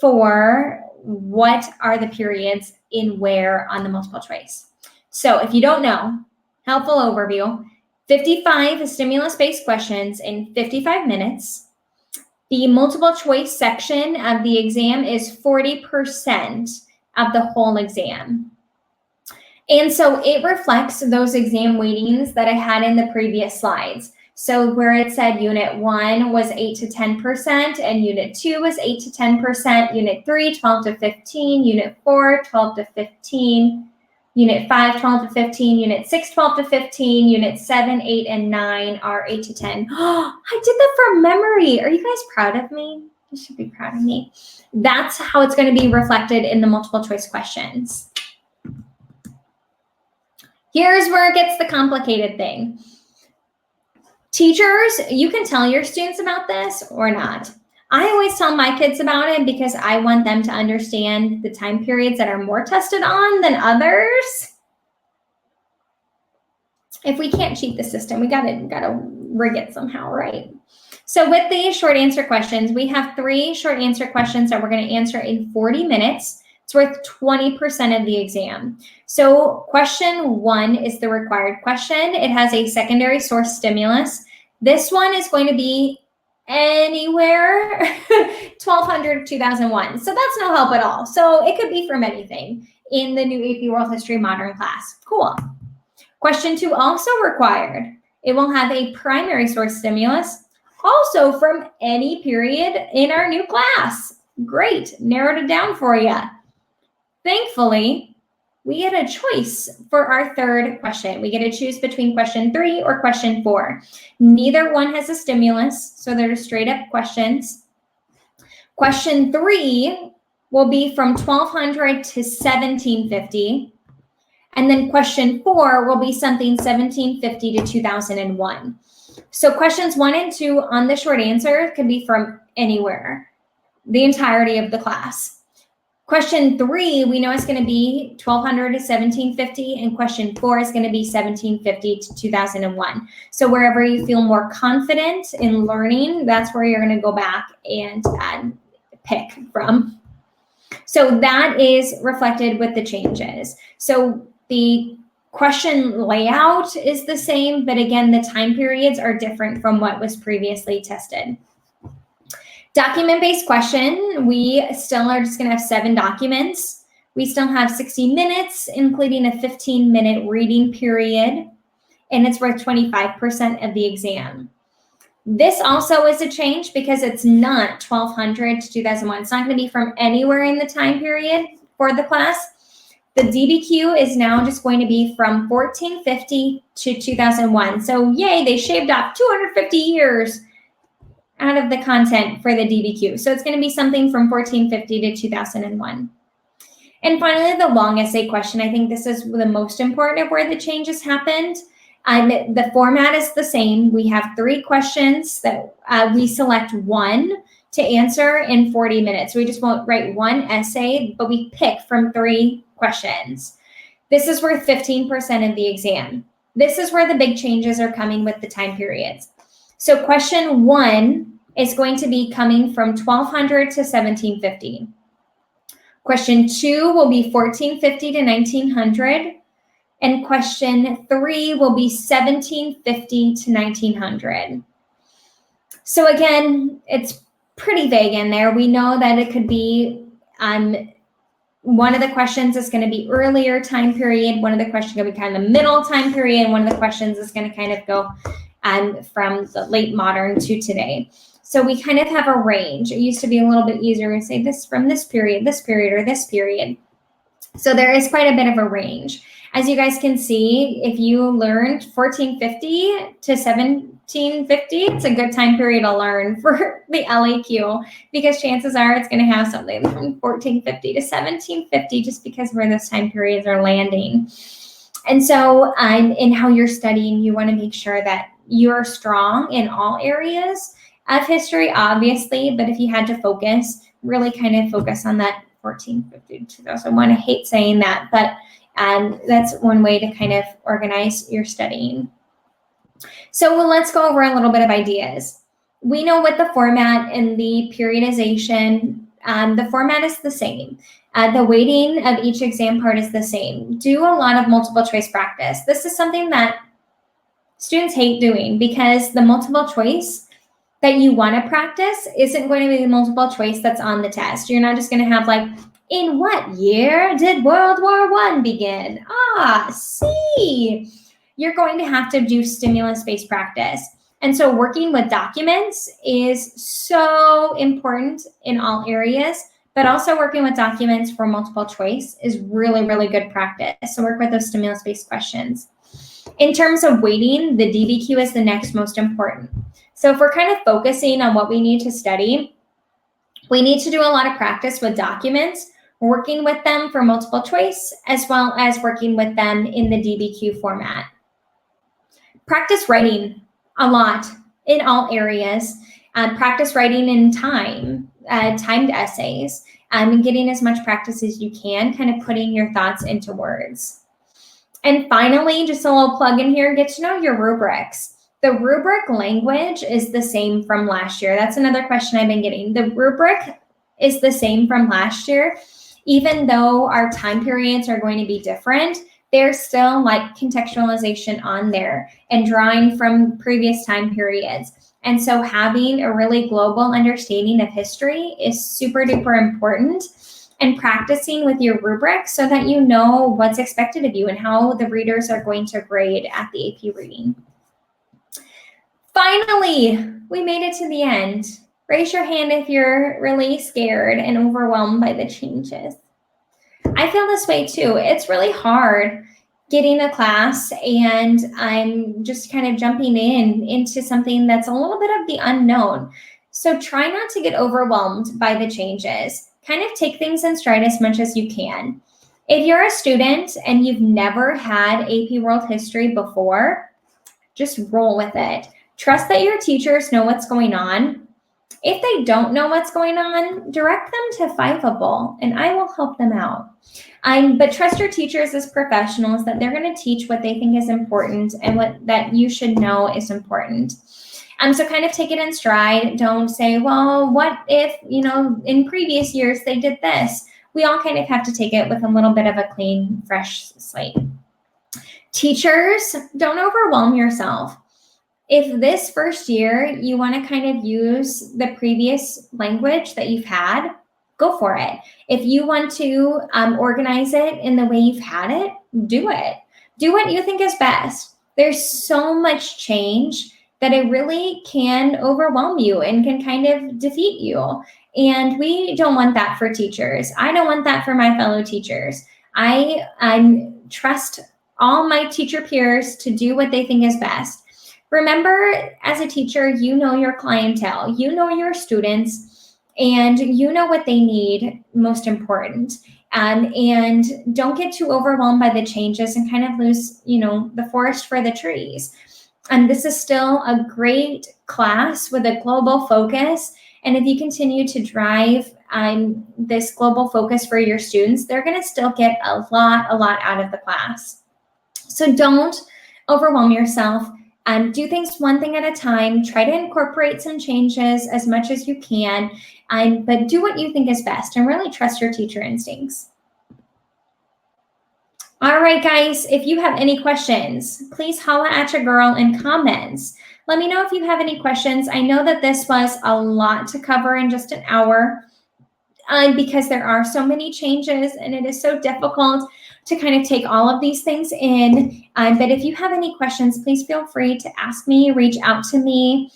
for what are the periods in where on the multiple choice. So if you don't know, helpful overview, 55 stimulus-based questions in 55 minutes. The multiple choice section of the exam is 40% of the whole exam. And so it reflects those exam weightings that I had in the previous slides. So where it said unit 1 was 8 to 10%, and unit 2 was 8 to 10%, unit 3, 12 to 15, unit 4, 12 to 15, unit 5, 12 to 15, unit 6, 12 to 15, unit 7, 8, and 9 are 8 to 10. Oh, I did that from memory. Are you guys proud of me? You should be proud of me. That's how it's going to be reflected in the multiple choice questions. Here's where it gets the complicated thing. Teachers, you can tell your students about this or not. I always tell my kids about it because I want them to understand the time periods that are more tested on than others. If we can't cheat the system, we gotta rig it somehow, right? So with these short answer questions, we have 3 short answer questions that we're going to answer in 40 minutes. It's worth 20% of the exam. So question 1 is the required question. It has a secondary source stimulus. This one is going to be anywhere 1200 2001. So that's no help at all. So it could be from anything in the new AP World History Modern class. Cool. Question 2 also required. It will have a primary source stimulus, also from any period in our new class. Great, narrowed it down for you. Thankfully, we get a choice for our third question. We get to choose between question 3 or question 4. Neither one has a stimulus, so they're straight up questions. Question 3 will be from 1200 to 1750. And then question 4 will be something 1750 to 2001. So questions 1 and 2 on the short answer could be from anywhere, the entirety of the class. Question 3, we know it's going to be 1200 to 1750, and question 4 is going to be 1750 to 2001. So wherever you feel more confident in learning, that's where you're going to go back and pick from. So that is reflected with the changes. So the question layout is the same, but again, the time periods are different from what was previously tested. Document-based question, we still are just going to have 7 documents. We still have 60 minutes, including a 15-minute reading period, and it's worth 25% of the exam. This also is a change because it's not 1200 to 2001. It's not going to be from anywhere in the time period for the class. The DBQ is now just going to be from 1450 to 2001. So yay, they shaved off 250 years out of the content for the DBQ. So it's going to be something from 1450 to 2001. And finally, the long essay question. I think this is the most important of where the changes happened. The format is the same. We have 3 questions that we select 1 to answer in 40 minutes. We just won't write 1 essay, but we pick from 3 questions. This is worth 15% of the exam. This is where the big changes are coming with the time periods. So question 1 is going to be coming from 1200 to 1750. Question 2 will be 1450 to 1900. And question 3 will be 1750 to 1900. So again, it's pretty vague in there. We know that it could be one of the questions is going to be earlier time period. One of the questions going to be kind of the middle time period. And one of the questions is going to kind of go from the late modern to today. So we kind of have a range. It used to be a little bit easier to say this from this period, or this period. So there is quite a bit of a range. As you guys can see, if you learned 1450 to 1750, it's a good time period to learn for the LEQ, because chances are it's going to have something from 1450 to 1750 just because where those time periods are landing. And so in how you're studying, you want to make sure that you're strong in all areas of history, obviously, but if you had to focus, really kind of focus on that 1450 to 2001. I hate saying that, but that's one way to kind of organize your studying. So let's go over a little bit of ideas. We know what the format and the periodization, the format is the same. The weighting of each exam part is the same. Do a lot of multiple choice practice. This is something that students hate doing because the multiple choice that you want to practice isn't going to be the multiple choice that's on the test. You're not just going to have like, in what year did World War I begin? See. You're going to have to do stimulus-based practice. And so working with documents is so important in all areas, but also working with documents for multiple choice is really, really good practice. So work with those stimulus-based questions. In terms of weighting, the DBQ is the next most important. So if we're kind of focusing on what we need to study, we need to do a lot of practice with documents, working with them for multiple choice, as well as working with them in the DBQ format. Practice writing a lot in all areas. Practice writing in timed essays, and getting as much practice as you can, kind of putting your thoughts into words. And finally, just a little plug in here, get to know your rubrics. The rubric language is the same from last year. That's another question I've been getting. The rubric is the same from last year. Even though our time periods are going to be different, there's still like contextualization on there and drawing from previous time periods. And so having a really global understanding of history is super duper important, and practicing with your rubric so that you know what's expected of you and how the readers are going to grade at the AP reading. Finally, we made it to the end. Raise your hand if you're really scared and overwhelmed by the changes. I feel this way too. It's really hard getting a class and I'm just kind of jumping into something that's a little bit of the unknown. So try not to get overwhelmed by the changes. Kind of take things in stride as much as you can. If you're a student and you've never had AP World History before, just roll with it. Trust that your teachers know what's going on. If they don't know what's going on, direct them to Fiveable and I will help them out. But trust your teachers as professionals that they're going to teach what they think is important and what that you should know is important. So kind of take it in stride. Don't say, well, what if, in previous years they did this? We all kind of have to take it with a little bit of a clean, fresh slate. Teachers, don't overwhelm yourself. If this first year you want to kind of use the previous language that you've had, go for it. If you want to organize it in the way you've had it, do it. Do what you think is best. There's so much change that it really can overwhelm you and can kind of defeat you. And we don't want that for teachers. I don't want that for my fellow teachers. I trust all my teacher peers to do what they think is best. Remember, as a teacher, you know your clientele, you know your students, and you know what they need most important. And don't get too overwhelmed by the changes and kind of lose, the forest for the trees. And this is still a great class with a global focus. And if you continue to drive this global focus for your students, they're going to still get a lot out of the class. So don't overwhelm yourself. Do things one thing at a time. Try to incorporate some changes as much as you can, but do what you think is best and really trust your teacher instincts. All right, guys, if you have any questions, please holla at your girl in comments. Let me know if you have any questions. I know that this was a lot to cover in just an hour because there are so many changes and it is so difficult to kind of take all of these things in. But if you have any questions, please feel free to ask me, reach out to me.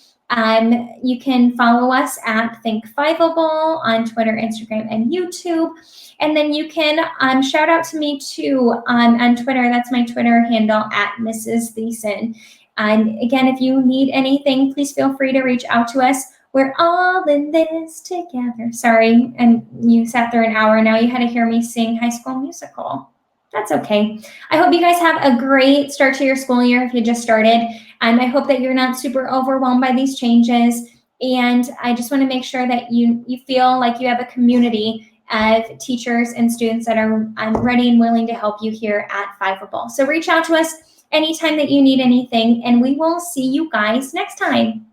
You can follow us at Think Fiveable on Twitter, Instagram, and YouTube. And then you can shout out to me too on Twitter. That's my Twitter handle at Mrs. Thiessen. Again, if you need anything, please feel free to reach out to us. We're all in this together. Sorry, and you sat there an hour. Now you had to hear me sing High School Musical. That's okay. I hope you guys have a great start to your school year if you just started. I hope that you're not super overwhelmed by these changes. And I just want to make sure that you feel like you have a community of teachers and students that are ready and willing to help you here at Fiveable. So reach out to us anytime that you need anything, and we will see you guys next time.